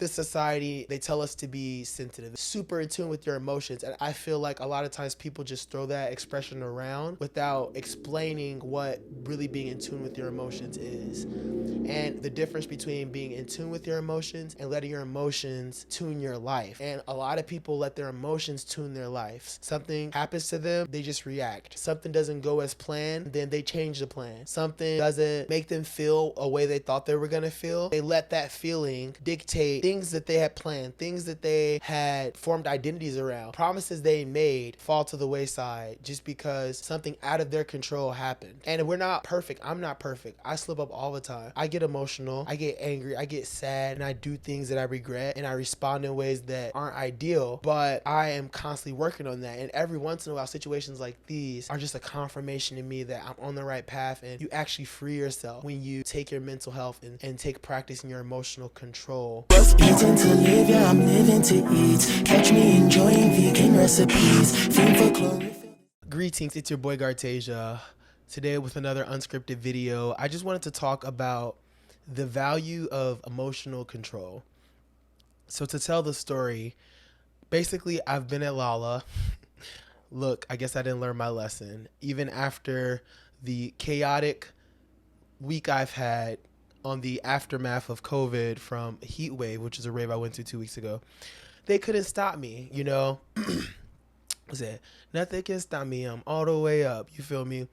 this society, they tell us to be sensitive, super in tune with your emotions. And I feel like a lot of times people just throw that expression around without explaining what really being in tune with your emotions is. And the difference between being in tune with your emotions and letting your emotions tune your life. And a lot of people let their emotions tune their lives. Something happens to them, they just react. Something doesn't go as planned, then they change the plan. Something doesn't make them feel a way they thought they were gonna feel. They let that feeling dictate things that they had planned, things that they had formed identities around. Promises they made fall to the wayside just because something out of their control happened. And we're not perfect. I'm not perfect. I slip up all the time. I get emotional, I get angry, I get sad, and I do things that I regret, and I respond in ways that aren't ideal, but I am constantly working on that. And every once in a while, situations like these are just a confirmation to me that I'm on the right path, and you actually free yourself when you take your mental health and take practice in your emotional control. Eating to live, yeah, I'm living to eat. Catch me enjoying vegan recipes. Fiend for chlorophyll. Greetings, it's your boy Gartatia. Today with another unscripted video. I just wanted to talk about the value of emotional control. So to tell the story, basically I've been at Lala. Look, I guess I didn't learn my lesson. Even after the chaotic week I've had on the aftermath of COVID from Heat Wave, which is a rave I went to 2 weeks ago, they couldn't stop me, you know? Said, nothing can stop me. I'm all the way up. You feel me?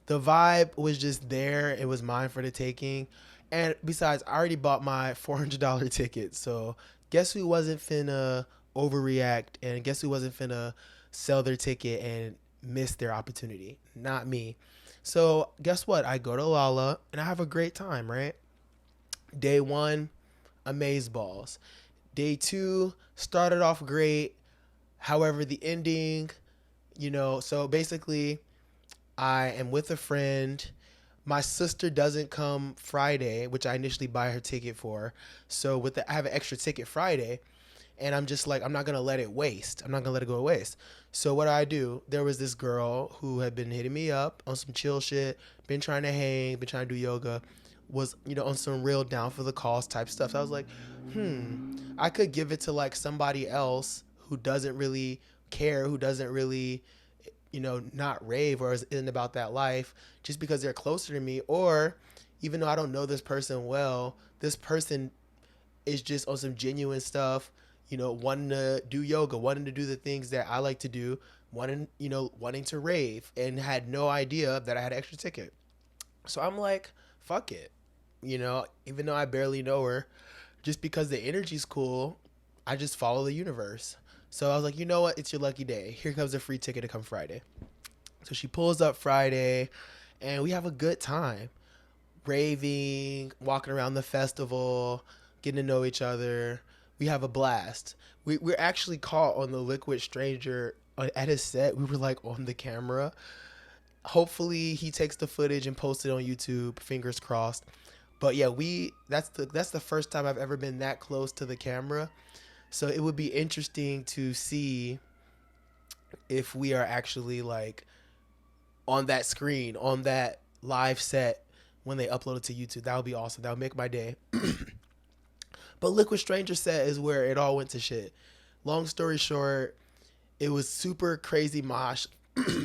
The vibe was just there. It was mine for the taking. And besides, I already bought my $400 ticket. So guess who wasn't finna overreact, and guess who wasn't finna sell their ticket and miss their opportunity? Not me. So guess what? I go to Lala and I have a great time, right? Day one, amazeballs. Day two started off great. However, the ending, so basically I am with a friend. My sister doesn't come Friday, which I initially buy her ticket for. So I have an extra ticket Friday, and I'm just like, I'm not going to let it waste. I'm not going to let it go to waste. So what do? There was this girl who had been hitting me up on some chill shit, been trying to hang, been trying to do yoga, was, on some real down for the cause type stuff. So I was like, I could give it to like somebody else who doesn't really care, who doesn't really, not rave or isn't about that life, just because they're closer to me. Or even though I don't know this person well, this person is just on some genuine stuff, wanting to do yoga, wanting to do the things that I like to do, wanting to rave, and had no idea that I had an extra ticket. So I'm like, fuck it. Even though I barely know her, just because the energy's cool, I just follow the universe. So I was like, you know what? It's your lucky day. Here comes a free ticket to come Friday. So she pulls up Friday, and we have a good time. Raving, walking around the festival, getting to know each other. We have a blast. We're actually caught on the Liquid Stranger at his set. We were like on the camera. Hopefully he takes the footage and posts it on YouTube. Fingers crossed. But yeah, that's the first time I've ever been that close to the camera. So it would be interesting to see if we are actually like on that screen, on that live set when they upload it to YouTube. That would be awesome. That would make my day. But Liquid Stranger set is where it all went to shit. Long story short, it was super crazy mosh.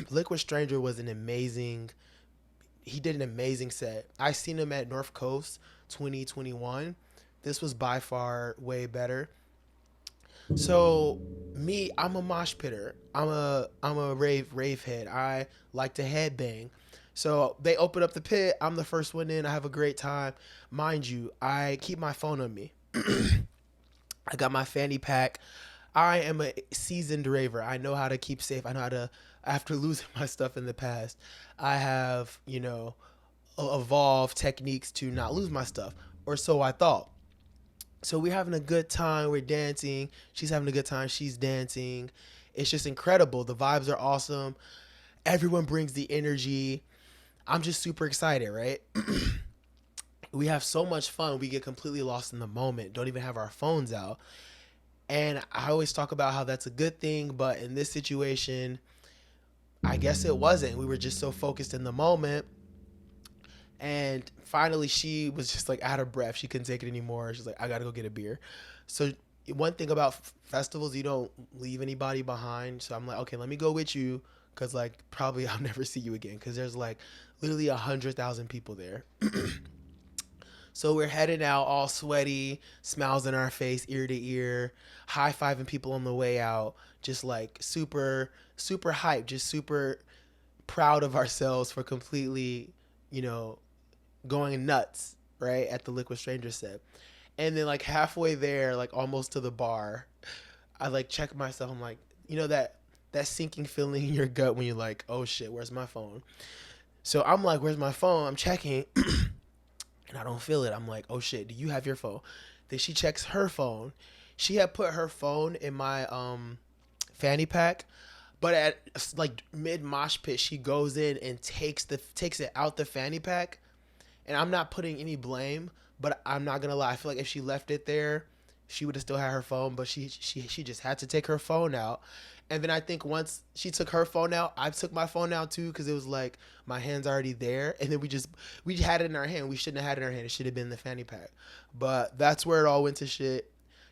Liquid Stranger was he did an amazing set. I seen him at North Coast 2021. This was by far way better. So me, I'm a mosh pitter. I'm a rave head. I like to headbang. So they open up the pit. I'm the first one in. I have a great time. Mind you, I keep my phone on me. I got my fanny pack. I am a seasoned raver. I know how to keep safe. I know how to, after losing my stuff in the past, I have, evolved techniques to not lose my stuff. Or so I thought. So we're having a good time. We're dancing. She's having a good time. She's dancing. It's just incredible. The vibes are awesome. Everyone brings the energy. I'm just super excited, right? We have so much fun. We get completely lost in the moment. Don't even have our phones out. And I always talk about how that's a good thing. But in this situation, I guess it wasn't. We were just so focused in the moment. And finally, she was just like out of breath. She couldn't take it anymore. She's like, I got to go get a beer. So one thing about festivals, you don't leave anybody behind. So I'm like, okay, let me go with you, because like probably I'll never see you again, because there's like literally 100,000 people there. So we're heading out all sweaty, smiles in our face, ear to ear, high fiving people on the way out, just like super, super hyped, just super proud of ourselves for completely, you know, going nuts, right? At the Liquid Stranger set. And then like halfway there, like almost to the bar, I like check myself. I'm like, that sinking feeling in your gut when you're like, oh shit, where's my phone? So I'm like, where's my phone? I'm checking and I don't feel it. I'm like, oh shit, do you have your phone? Then she checks her phone. She had put her phone in my fanny pack, but at like mid mosh pit, she goes in and takes it out the fanny pack. And I'm not putting any blame, but I'm not gonna lie. I feel like if she left it there, she would have still had her phone. But she just had to take her phone out. And then I think once she took her phone out, I took my phone out too, because it was like my hand's already there. And then we had it in our hand. We shouldn't have had it in our hand. It should have been in the fanny pack. But that's where it all went to shit.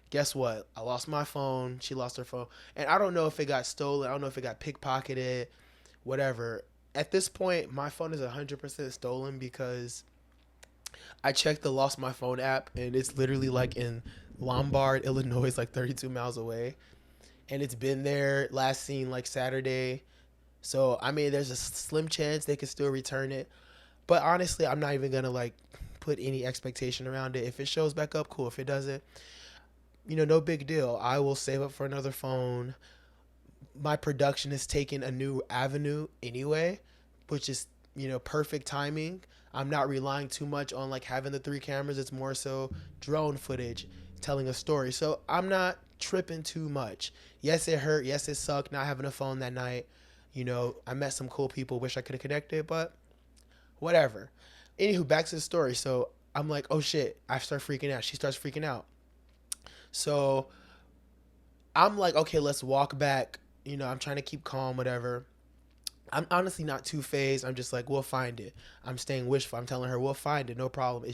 Guess what? I lost my phone. She lost her phone. And I don't know if it got stolen. I don't know if it got pickpocketed, whatever. At this point, my phone is 100% stolen, because I checked the Lost My Phone app, and it's literally like in Lombard, Illinois, like 32 miles away. And it's been there, last seen like Saturday. So, I mean, there's a slim chance they could still return it. But honestly, I'm not even going to like put any expectation around it. If it shows back up, cool. If it doesn't, no big deal. I will save up for another phone. My production is taking a new avenue anyway, which is, perfect timing. I'm not relying too much on like having the three cameras. It's more so drone footage telling a story. So I'm not tripping too much. Yes, it hurt. Yes, it sucked not having a phone that night. I met some cool people. Wish I could have connected, but whatever. Anywho, back to the story. So I'm like, oh shit. I start freaking out. She starts freaking out. So I'm like, okay, let's walk back. I'm trying to keep calm, whatever. I'm honestly not too phased. I'm just like, we'll find it. I'm staying wishful. I'm telling her, we'll find it. No problem.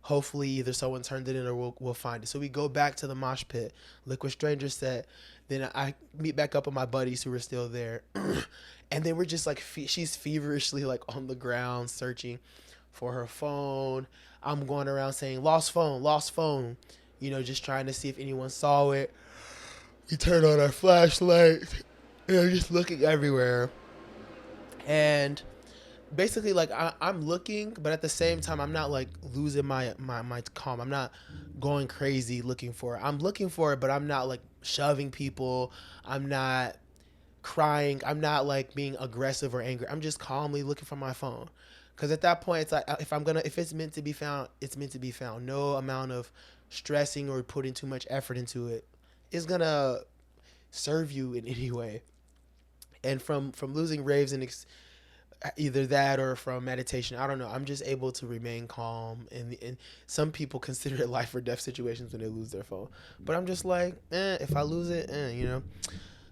Hopefully either someone turned it in or we'll find it. So we go back to the mosh pit. Liquid Stranger set. Then I meet back up with my buddies who were still there. And then we're just like, she's feverishly like on the ground searching for her phone. I'm going around saying, lost phone, lost phone. Just trying to see if anyone saw it. We turn on our flashlight. Just looking everywhere. And basically, like, I'm looking, but at the same time, I'm not like losing my calm. I'm not going crazy looking for it. I'm looking for it, but I'm not like shoving people. I'm not crying. I'm not like being aggressive or angry. I'm just calmly looking for my phone. Because at that point, it's like, if it's meant to be found, it's meant to be found. No amount of stressing or putting too much effort into it is gonna serve you in any way. And from losing raves and either that or from meditation, I don't know, I'm just able to remain calm. And some people consider it life or death situations when they lose their phone, but I'm just like, if I lose it,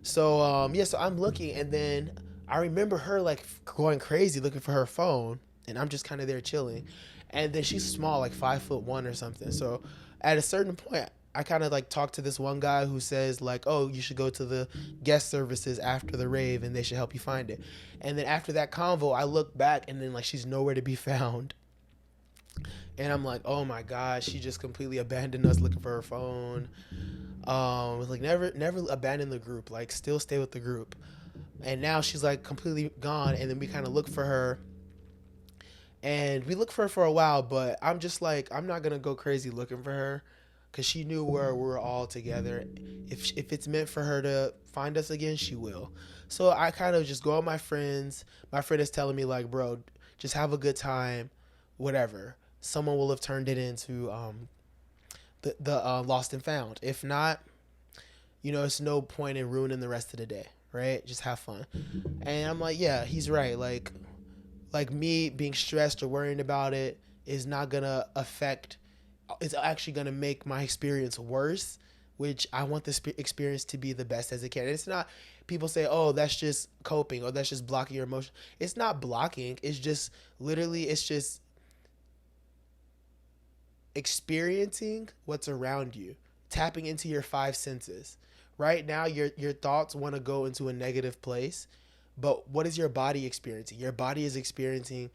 so yeah, so I'm looking, and then I remember her like going crazy looking for her phone, and I'm just kind of there chilling. And then she's small, like 5'1" or something. So at a certain point, I kind of like talk to this one guy who says like, oh, you should go to the guest services after the rave and they should help you find it. And then after that convo, I look back, and then like she's nowhere to be found. And I'm like, oh my gosh, she just completely abandoned us looking for her phone. Like never abandon the group, like still stay with the group. And now she's like completely gone. And then we kind of look for her, and we look for her for a while, but I'm just like, I'm not gonna go crazy looking for her, because she knew where we're all together. If it's meant for her to find us again, she will. So I kind of just go with my friends. My friend is telling me like, bro, just have a good time, whatever. Someone will have turned it into the lost and found. If not, it's no point in ruining the rest of the day, right? Just have fun. And I'm like, yeah, he's right. Like me being stressed or worrying about it is not gonna affect. It's actually gonna make my experience worse, which I want this experience to be the best as it can. And it's not. People say, oh, that's just coping, or that's just blocking your emotion. It's not blocking. It's just literally. It's just experiencing what's around you. tapping into your five senses. Right now, your thoughts want to go into a negative place, but what is your body experiencing? Your body is experiencing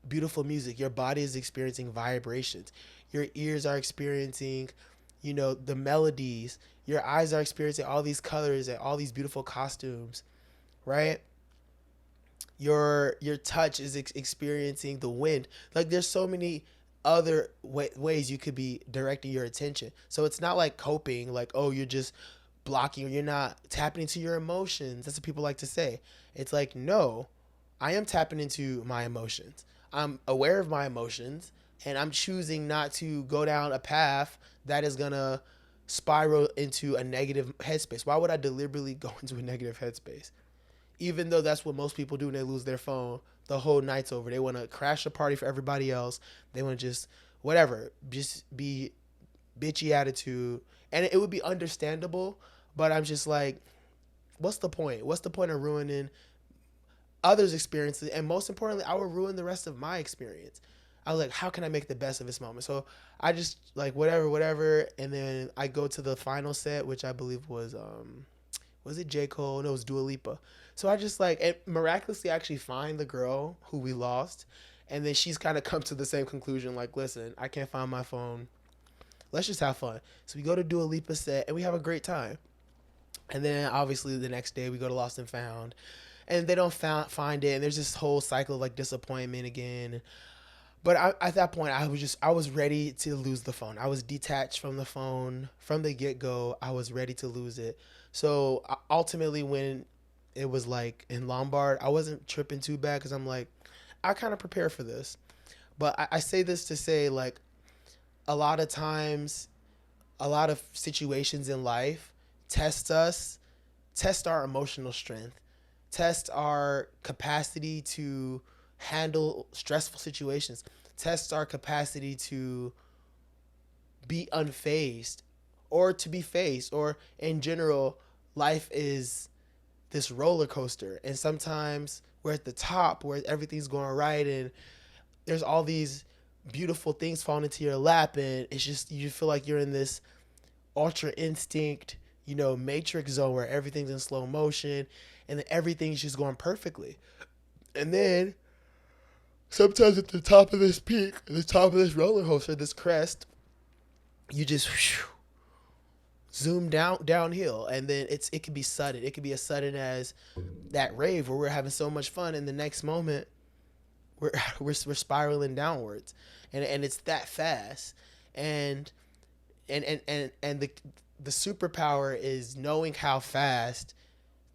beautiful music. Your body is experiencing vibrations. Your ears are experiencing, the melodies. Your eyes are experiencing all these colors and all these beautiful costumes, right? Your touch is experiencing the wind. Like there's so many other ways you could be directing your attention. So it's not like coping, like, oh, you're just blocking or you're not tapping into your emotions. That's what people like to say. It's like, no, I am tapping into my emotions. I'm aware of my emotions, and I'm choosing not to go down a path that is gonna spiral into a negative headspace. Why would I deliberately go into a negative headspace? Even though that's what most people do when they lose their phone, the whole night's over. They want to crash the party for everybody else. They want to just whatever, just be bitchy attitude, and it would be understandable. But I'm just like, what's the point? What's the point of ruining others' experiences? And most importantly, I would ruin the rest of my experience. I was like, how can I make the best of this moment? So I just like whatever, and then I go to the final set, which I believe was it J. Cole? No, it was Dua Lipa. So I just like, and miraculously actually find the girl who we lost. And then she's kind of come to the same conclusion, like, listen, I can't find my phone. Let's just have fun. So we go to Dua Lipa set and we have a great time. And then obviously the next day we go to Lost and Found. And they don't find it. And there's this whole cycle of like disappointment again. But at that point, I was ready to lose the phone. I was detached from the phone from the get go. I was ready to lose it. So ultimately, when it was like in Lombard, I wasn't tripping too bad because I'm like, I kind of prepare for this. But I say this to say, like, a lot of times, a lot of situations in life test us, test our emotional strength, test our capacity to handle stressful situations, test our capacity to be unfazed or to be faced, or in general, life is this roller coaster. And sometimes we're at the top where everything's going right and there's all these beautiful things falling into your lap, and it's just, you feel like you're in this ultra instinct, matrix zone where everything's in slow motion and then everything's just going perfectly. And then sometimes at the top of this peak, at the top of this roller coaster, this crest, you just zoom downhill, and then it can be sudden. It can be as sudden as that rave where we're having so much fun, and the next moment we're we're spiraling downwards, and it's that fast. And the superpower is knowing how fast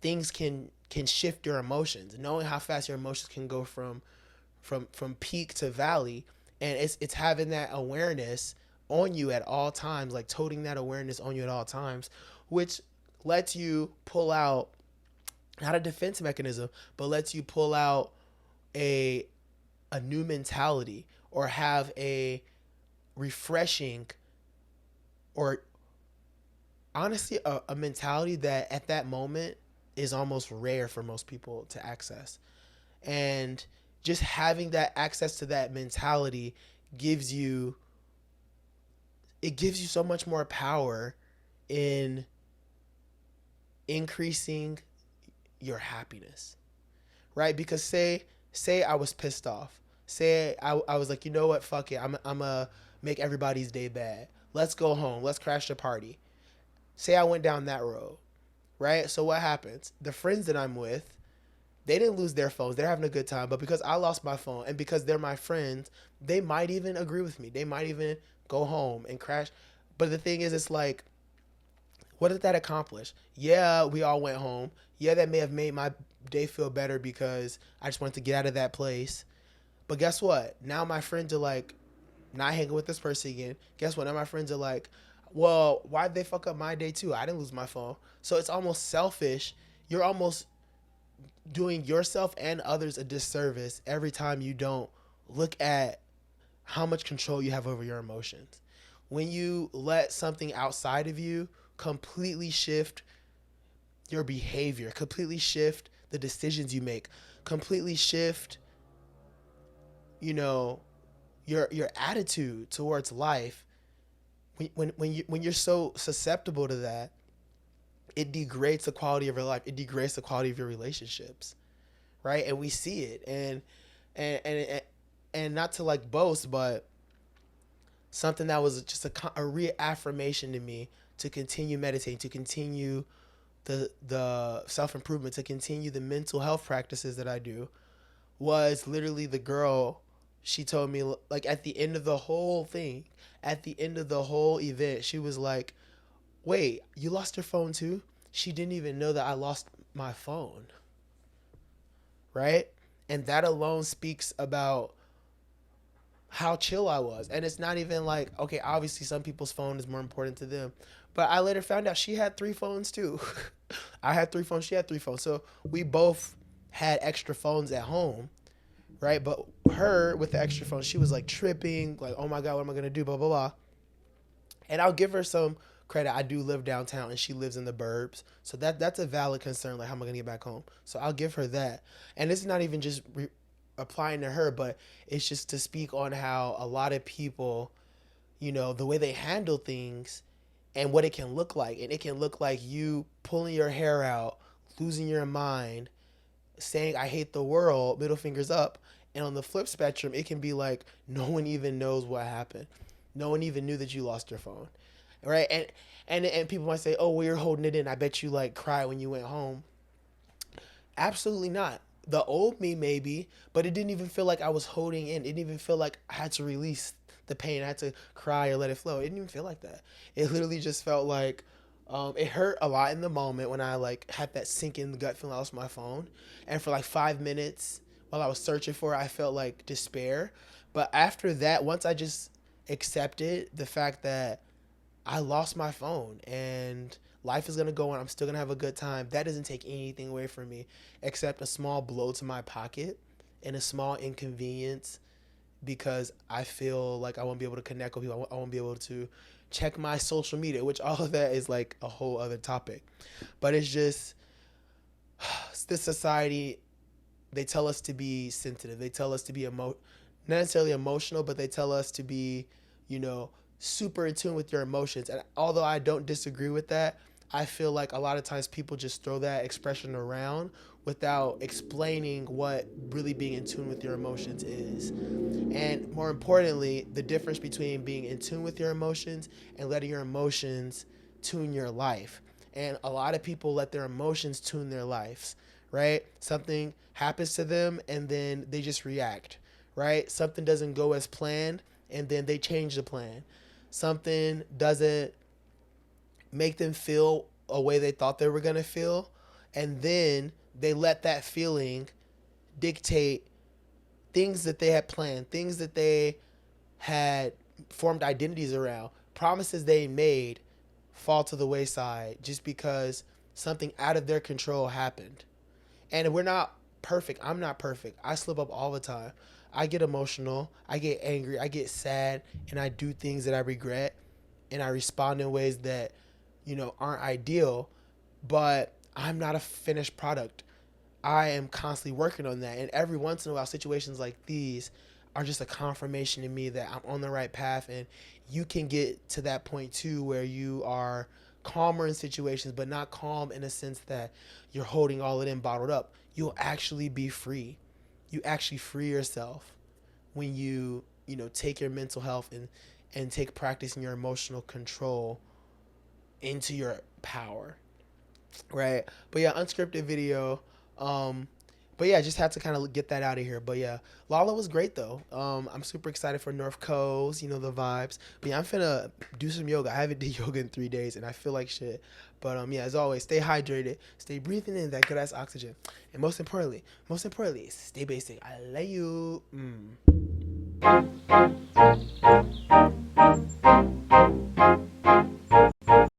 things can shift your emotions, knowing how fast your emotions can go from peak to valley, and it's having that awareness on you at all times, like toting that awareness on you at all times, which lets you pull out not a defense mechanism, but lets you pull out a new mentality, or have a refreshing, or honestly a mentality that at that moment is almost rare for most people to access. And just having that access to that mentality gives you so much more power in increasing your happiness, right? Because say I was pissed off. Say I was like, you know what, fuck it, I'm gonna make everybody's day bad. Let's go home. Let's crash the party. Say I went down that road, right? So what happens? The friends that I'm with, they didn't lose their phones. They're having a good time. But because I lost my phone and because they're my friends, they might even agree with me. They might even go home and crash. But the thing is, it's like, what did that accomplish? Yeah, we all went home. Yeah, that may have made my day feel better because I just wanted to get out of that place. But guess what? Now my friends are like, not hanging with this person again. Guess what? Now my friends are like, well, why'd they fuck up my day too? I didn't lose my phone. So it's almost selfish. You're almost doing yourself and others a disservice every time you don't look at how much control you have over your emotions. When you let something outside of you completely shift your behavior, completely shift the decisions you make, completely shift, your attitude towards life, when you're so susceptible to that, it degrades the quality of your life. It degrades the quality of your relationships, right? And we see it, and and and not to like boast, but something that was just a reaffirmation to me to continue meditating, to continue the self improvement, to continue the mental health practices that I do, was literally the girl. She told me, like, at the end of the whole thing, at the end of the whole event, she was like, "Wait, you lost your phone too?" She didn't even know that I lost my phone, right? And that alone speaks about how chill I was. And it's not even like, okay, obviously some people's phone is more important to them. But I later found out she had three phones too. I had three phones, she had three phones. So we both had extra phones at home, right? But her with the extra phone, she was like tripping, like, oh my God, what am I gonna do? Blah, blah, blah. And I'll give her some credit. I do live downtown and she lives in the burbs. So that's a valid concern. Like, how am I going to get back home? So I'll give her that. And it's not even just applying to her, but it's just to speak on how a lot of people, the way they handle things and what it can look like. And it can look like you pulling your hair out, losing your mind, saying, I hate the world, middle fingers up. And on the flip spectrum, it can be like no one even knows what happened. No one even knew that you lost your phone, right? And people might say, "Oh, well, you're holding it in. I bet you like cried when you went home." Absolutely not. The old me maybe, but it didn't even feel like I was holding in. It didn't even feel like I had to release the pain. I had to cry or let it flow. It didn't even feel like that. It literally just felt like it hurt a lot in the moment when I like had that sink in the gut feeling I lost my phone, and for like 5 minutes while I was searching for it, I felt like despair. But after that, once I just accepted the fact that I lost my phone and life is gonna go on, I'm still gonna have a good time. That doesn't take anything away from me except a small blow to my pocket and a small inconvenience because I feel like I won't be able to connect with people. I won't be able to check my social media, which all of that is like a whole other topic. But it's just this society. They tell us to be sensitive. They tell us to be not necessarily emotional, but they tell us to be, you know, super in tune with your emotions. And although I don't disagree with that, I feel like a lot of times people just throw that expression around without explaining what really being in tune with your emotions is. And more importantly, the difference between being in tune with your emotions and letting your emotions tune your life. And a lot of people let their emotions tune their lives, right? Something happens to them and then they just react, right? Something doesn't go as planned and then they change the plan. Something doesn't make them feel a way they thought they were going to feel, and then they let that feeling dictate things that they had planned, things that they had formed identities around, promises they made fall to the wayside just because something out of their control happened. And we're not perfect. I'm not perfect. I slip up all the time. I get emotional, I get angry, I get sad, and I do things that I regret, and I respond in ways that, aren't ideal, but I'm not a finished product. I am constantly working on that. And every once in a while, situations like these are just a confirmation to me that I'm on the right path. And you can get to that point too, where you are calmer in situations, but not calm in a sense that you're holding all it in bottled up. You'll actually be free. You actually free yourself when take your mental health and take practicing your emotional control into your power, right? But yeah, unscripted video. But yeah, just had to kind of get that out of here. But yeah, Lala was great though. I'm super excited for North Coast, the vibes. But yeah, I'm finna do some yoga. I haven't did yoga in 3 days and I feel like shit. But yeah, as always, stay hydrated, stay breathing in that good ass oxygen. And most importantly, stay basic. I love you.